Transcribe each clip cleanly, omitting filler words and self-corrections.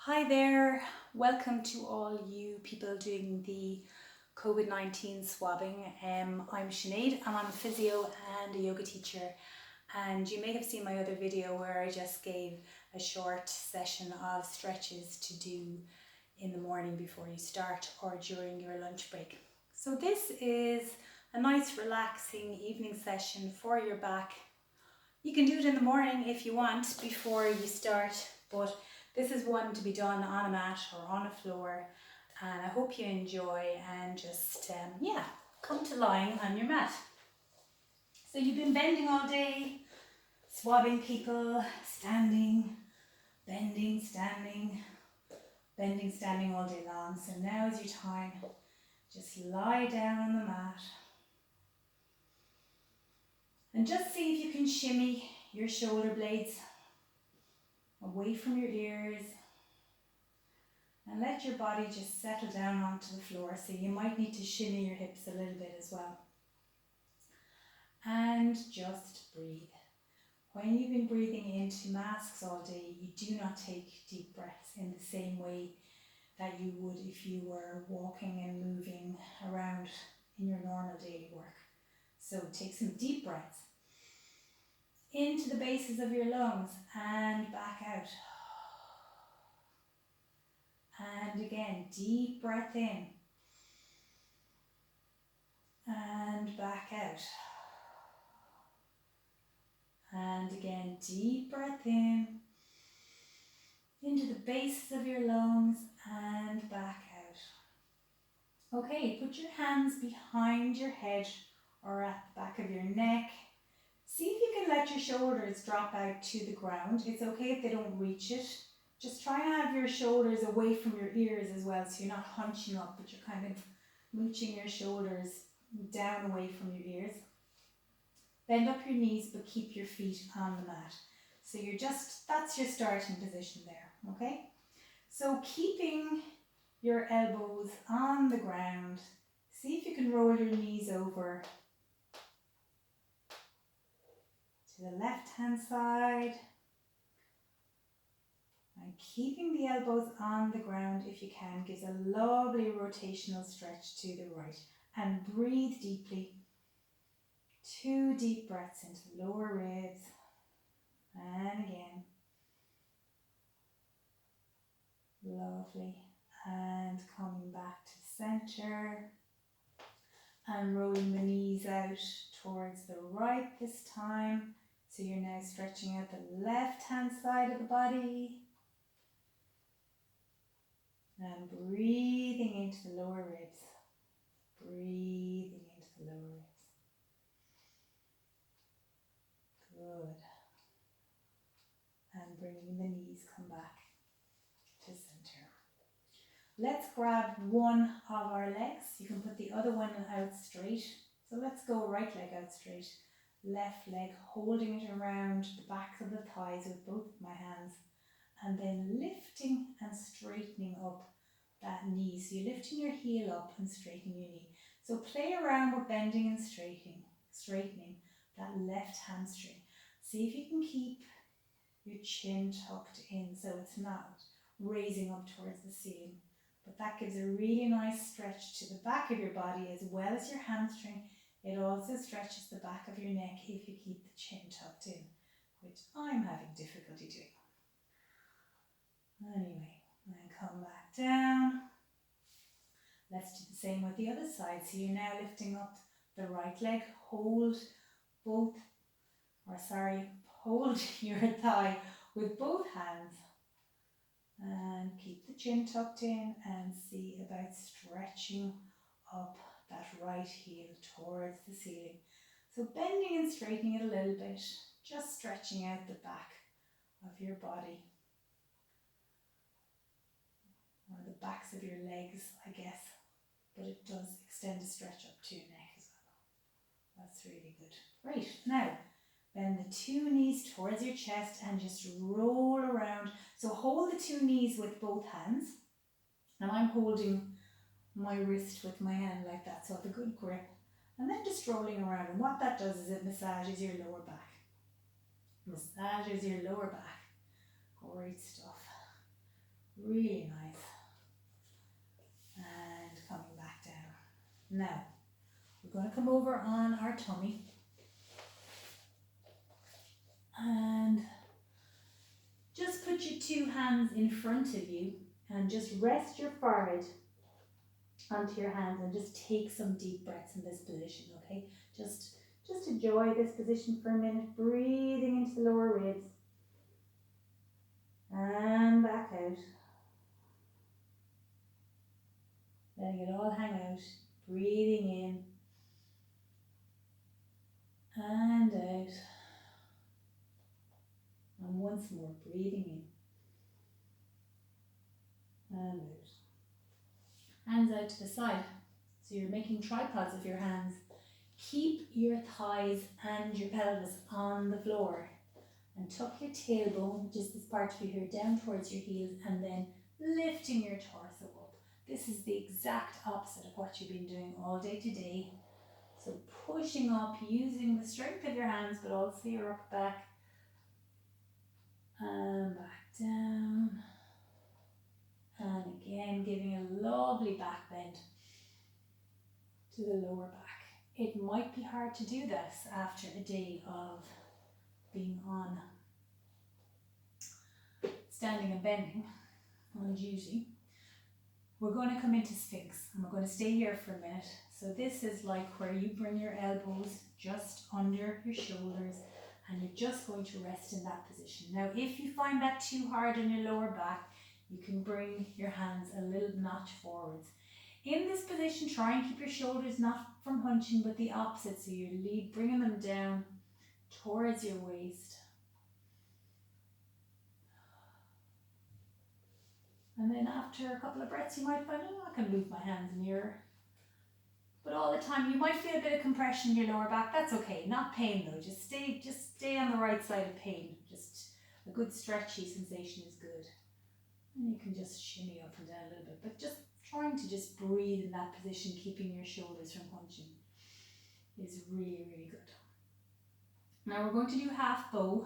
Hi there, welcome to all you people doing the COVID-19 swabbing. I'm Sinead and I'm a physio and a yoga teacher, and you may have seen my other video where I just gave a short session of stretches to do in the morning before you start or during your lunch break. So this is a nice relaxing evening session for your back. You can do it in the morning if you want before you start, but this is one to be done on a mat or on a floor, and I hope you enjoy and just, come to lying on your mat. So you've been bending all day, swabbing people, standing, bending, standing, bending, standing all day long. So now is your time. Just lie down on the mat and just see if you can shimmy your shoulder blades away from your ears, and let your body just settle down onto the floor. So you might need to shimmy your hips a little bit as well. And just breathe. When you've been breathing into masks all day, you do not take deep breaths in the same way that you would if you were walking and moving around in your normal daily work. So take some deep breaths into the bases of your lungs and back out. And again, deep breath in and back out. And again, deep breath in into the bases of your lungs and back out. Okay, put your hands behind your head or at the back of your neck. See if you can let your shoulders drop out to the ground. It's okay if they don't reach it. Just try and have your shoulders away from your ears as well, so you're not hunching up, but you're kind of mooching your shoulders down away from your ears. Bend up your knees, but keep your feet on the mat. So that's your starting position there, okay? So keeping your elbows on the ground, see if you can roll your knees over to the left-hand side. And keeping the elbows on the ground if you can gives a lovely rotational stretch to the right. And breathe deeply. 2 deep breaths into the lower ribs. And again. Lovely. And coming back to center. And rolling the knees out towards the right this time. So you're now stretching out the left-hand side of the body. And breathing into the lower ribs. Breathing into the lower ribs. Good. And bringing the knees come back to center. Let's grab one of our legs. You can put the other one out straight. So let's go right leg out straight. Left leg holding it around the back of the thighs with both my hands. And then lifting and straightening up that knee. So you're lifting your heel up and straightening your knee. So play around with bending and straightening that left hamstring. See if you can keep your chin tucked in so it's not raising up towards the ceiling. But that gives a really nice stretch to the back of your body as well as your hamstring. It also stretches the back of your neck if you keep the chin tucked in, which I'm having difficulty doing. Anyway, and come back down. Let's do the same with the other side. So you're now lifting up the right leg. Hold your thigh with both hands. And keep the chin tucked in and see about stretching up that right heel towards the ceiling. So bending and straightening it a little bit, just stretching out the back of your body. Or the backs of your legs, I guess. But it does extend a stretch up to your neck as well. That's really good. Great. Now, bend the 2 knees towards your chest and just roll around. So hold the 2 knees with both hands. And I'm holding my wrist with my hand like that, so I have a good grip. And then just rolling around. And what that does is it massages your lower back. Massages your lower back. Great stuff. Really Now, we're going to come over on our tummy and just put your two hands in front of you and just rest your forehead onto your hands and just take some deep breaths in this position, okay? Just enjoy this position for a minute, breathing into the lower ribs and back out. Letting it all hang out, breathing in and out. And once more, breathing in and out. Hands out to the side. So you're making tripods of your hands. Keep your thighs and your pelvis on the floor. And tuck your tailbone, which is this part of your hair, down towards your heels, and then lifting your torso up. This is the exact opposite of what you've been doing all day today. So pushing up, using the strength of your hands, but also your upper back. And back down. And again, giving a lovely back bend to the lower back. It might be hard to do this after a day of being on standing and bending on duty. We're going to come into Sphinx and we're going to stay here for a minute. So this is like where you bring your elbows just under your shoulders and you're just going to rest in that position. Now if you find that too hard on your lower back, you can bring your hands a little notch forwards. In this position, try and keep your shoulders not from hunching but the opposite, so you're bringing them down towards your waist. And then after a couple of breaths, you might find, oh, I can move my hands nearer. But all the time, you might feel a bit of compression in your lower back. That's okay, not pain though. Just stay on the right side of pain. Just a good stretchy sensation is good. And you can just shimmy up and down a little bit, but just trying to just breathe in that position, keeping your shoulders from hunching is really, really good. Now we're going to do half bow,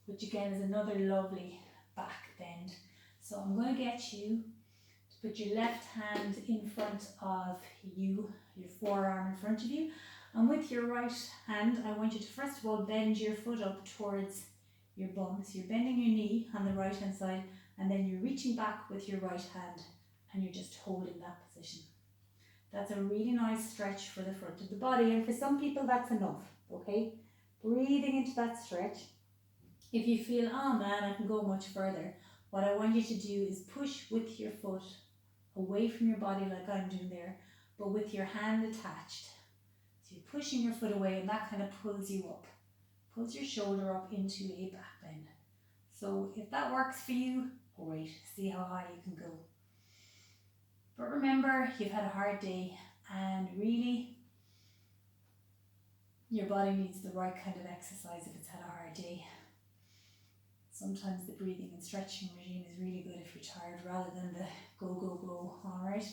which again is another lovely back bend. So I'm going to get you to put your left hand in front of you, your forearm in front of you, and with your right hand I want you to first of all bend your foot up towards your bum. So you're bending your knee on the right hand side and then you're reaching back with your right hand and you're just holding that position. That's a really nice stretch for the front of the body, and for some people that's enough, okay? Breathing into that stretch. If you feel, oh man, I can go much further, what I want you to do is push with your foot away from your body like I'm doing there, but with your hand attached. So you're pushing your foot away and that kind of pulls you up, pulls your shoulder up into a back bend. So if that works for you, great, see how high you can go. But remember, you've had a hard day and really your body needs the right kind of exercise if it's had a hard day. Sometimes the breathing and stretching regime is really good if you're tired rather than the go, go, go, alright?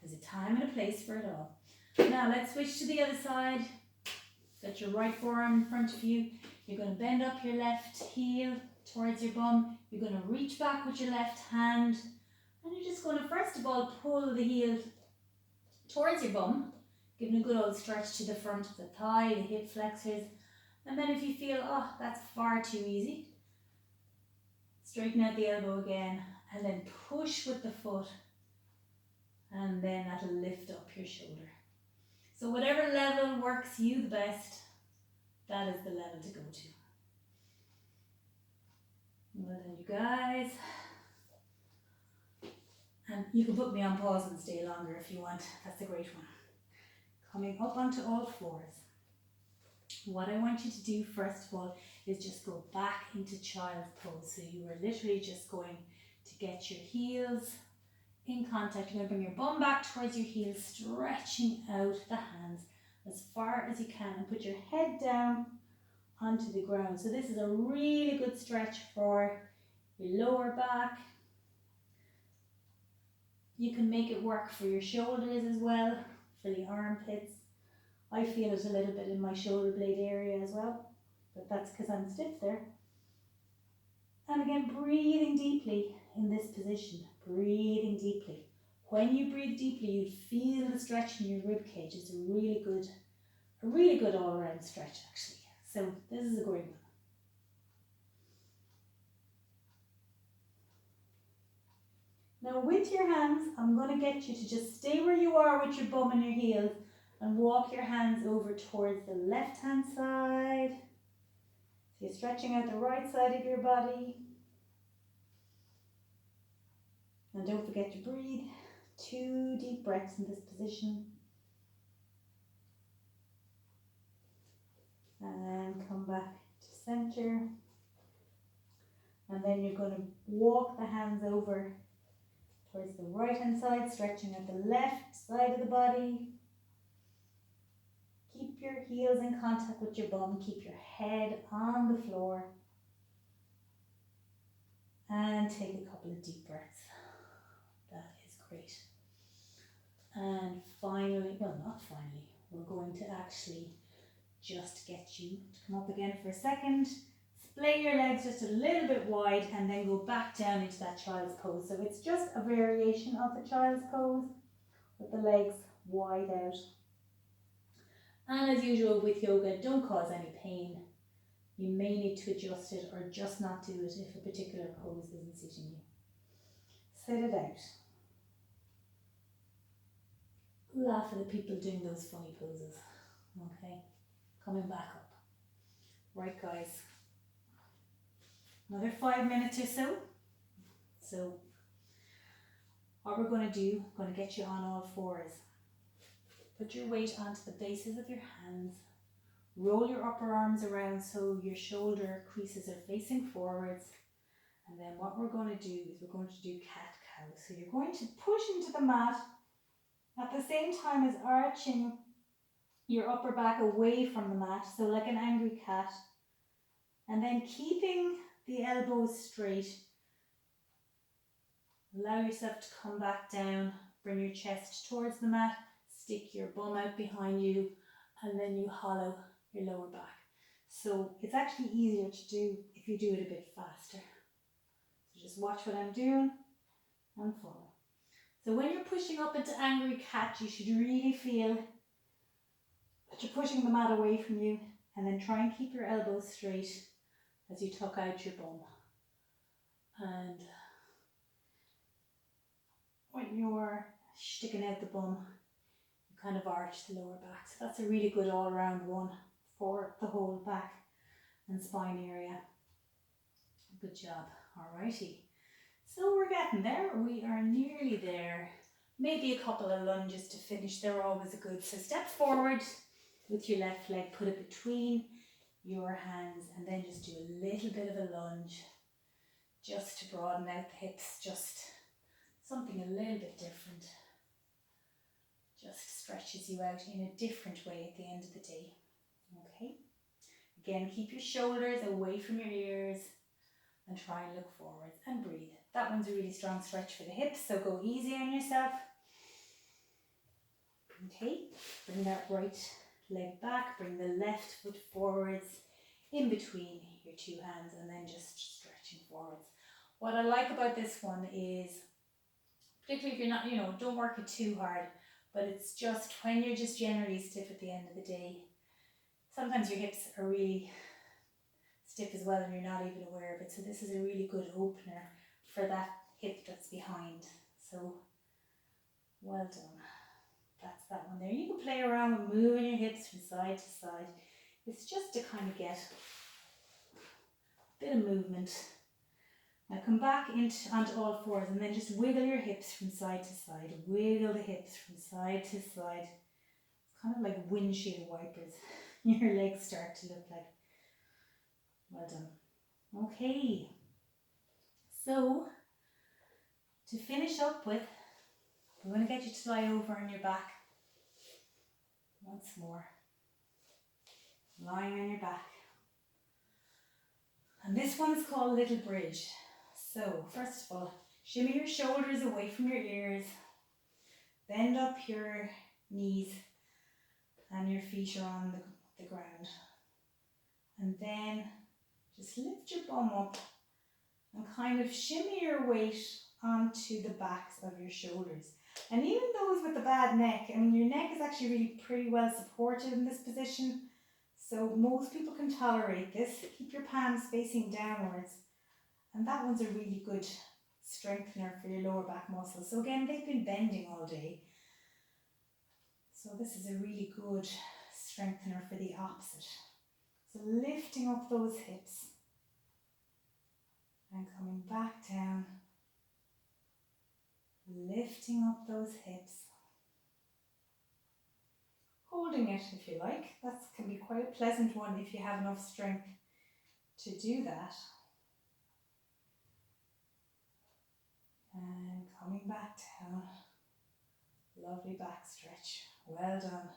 There's a time and a place for it all. Now let's switch to the other side. Set your right forearm in front of you. You're going to bend up your left heel towards your bum. You're going to reach back with your left hand. And you're just going to first of all pull the heel towards your bum, giving a good old stretch to the front of the thigh, the hip flexors. And then if you feel, oh, that's far too easy, straighten out the elbow again and then push with the foot and then that'll lift up your shoulder. So whatever level works you the best, that is the level to go to. Well done, you guys. And you can put me on pause and stay longer if you want. That's a great one. Coming up onto all fours. What I want you to do first of all is just go back into child's pose. So you are literally just going to get your heels in contact. You're going to bring your bum back towards your heels, stretching out the hands as far as you can and put your head down onto the ground. So this is a really good stretch for your lower back. You can make it work for your shoulders as well, for the armpits. I feel it a little bit in my shoulder blade area as well, but that's because I'm stiff there. And again, breathing deeply in this position, breathing deeply, When you breathe deeply, you'd feel the stretch in your rib cage. It's a really good all around stretch actually. So this is a great one. Now with your hands, I'm going to get you to just stay where you are with your bum and your heels and walk your hands over towards the left hand side. So you're stretching out the right side of your body. And don't forget to breathe. 2 deep breaths in this position. And come back to center. And then you're going to walk the hands over towards the right hand side, stretching out the left side of the body. Keep your heels in contact with your bum. Keep your head on the floor. And take a couple of deep breaths. That is great. And finally, well not finally, we're going to actually just get you to come up again for a second. Splay your legs just a little bit wide and then go back down into that child's pose. So it's just a variation of the child's pose with the legs wide out. And as usual with yoga, don't cause any pain. You may need to adjust it or just not do it if a particular pose isn't suiting you. Sit it out. Laugh at the people doing those funny poses. Okay, coming back up. Right guys, another 5 minutes or so. So what we're going to do, I'm going to get you on all fours. Put your weight onto the bases of your hands. Roll your upper arms around so your shoulder creases are facing forwards. And then what we're going to do is we're going to do cat-cow. So you're going to push into the mat at the same time as arching your upper back away from the mat, so like an angry cat. And then keeping the elbows straight. Allow yourself to come back down, bring your chest towards the mat, stick your bum out behind you, and then you hollow your lower back. So it's actually easier to do if you do it a bit faster. So just watch what I'm doing and follow. So when you're pushing up into angry cat, you should really feel that you're pushing the mat away from you, and then try and keep your elbows straight as you tuck out your bum. And when you're sticking out the bum, you kind of arch the lower back. So that's a really good all-round one for the whole back and spine area. Good job. Alrighty. So we're getting there. We are nearly there. Maybe a couple of lunges to finish. They're always a good. So step forward with your left leg, put it between your hands, and then just do a little bit of a lunge just to broaden out the hips, just something a little bit different. Just stretches you out in a different way at the end of the day. Okay. Again, keep your shoulders away from your ears and try and look forwards and breathe. That one's a really strong stretch for the hips, so go easy on yourself. Okay, bring that right leg back, bring the left foot forwards in between your two hands, and then just stretching forwards. What I like about this one is, particularly if you're not, don't work it too hard, but it's just when you're just generally stiff at the end of the day, sometimes your hips are really stiff as well and you're not even aware of it. So this is a really good opener for that hip that's behind. So well done. That's that one there. You can play around with moving your hips from side to side. It's just to kind of get a bit of movement. Now come back onto all fours and then just wiggle your hips from side to side. Wiggle the hips from side to side. It's kind of like windshield wipers. Your legs start to look like. Well done. Okay. So to finish up with, I'm going to get you to lie over on your back. Once more. Lying on your back. And this one is called Little Bridge. So first of all, shimmy your shoulders away from your ears. Bend up your knees and your feet are on the ground. And then just lift your bum up and kind of shimmy your weight onto the backs of your shoulders. And even those with the bad neck, I mean, your neck is actually really pretty well supported in this position. So most people can tolerate this. Keep your palms facing downwards. And that one's a really good strengthener for your lower back muscles. So again, they've been bending all day. So this is a really good strengthener for the opposite. So lifting up those hips and coming back down. Lifting up those hips. Holding it if you like. That can be quite a pleasant one if you have enough strength to do that. And coming back down. Lovely back stretch. Well done.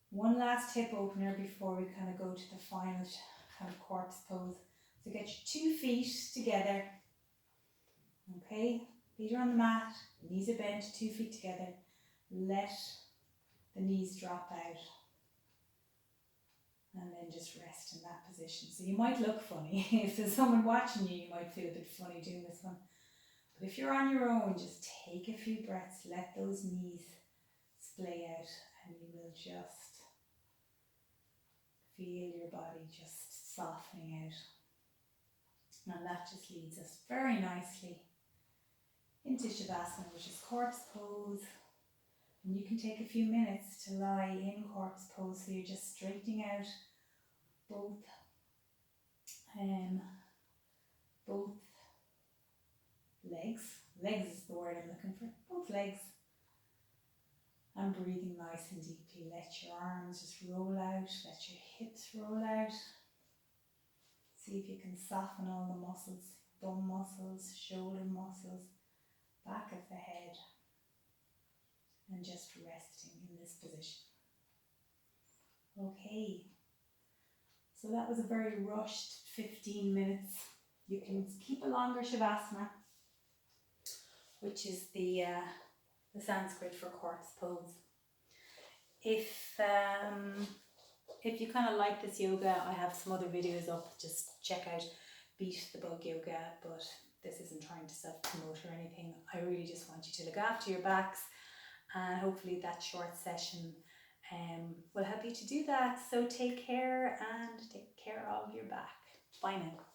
One last hip opener before we kind of go to the final kind of corpse pose. So get your 2 feet together. Okay, feet are on the mat, knees are bent, 2 feet together. Let the knees drop out. And then just rest in that position. So you might look funny. If there's someone watching you, you might feel a bit funny doing this one. But if you're on your own, just take a few breaths, let those knees splay out, and you will just feel your body just softening out. And that just leads us very nicely into Shavasana, which is corpse pose. And you can take a few minutes to lie in corpse pose, so you're just straightening out both legs. Legs is the word I'm looking for. Both legs. And breathing nice and deeply. Let your arms just roll out. Let your hips roll out. See if you can soften all the muscles. Bum muscles, shoulder muscles, back of the head. And just resting in this position. Okay. So that was a very rushed 15 minutes. You can keep a longer Shavasana, which is the Sanskrit for corpse pose. If you kind of like this yoga, I have some other videos up. Just check out Beat the Bug Yoga, but this isn't trying to self-promote or anything. I really just want you to look after your backs, and hopefully that short session will help you to do that. So take care, and take care of your back. Bye now.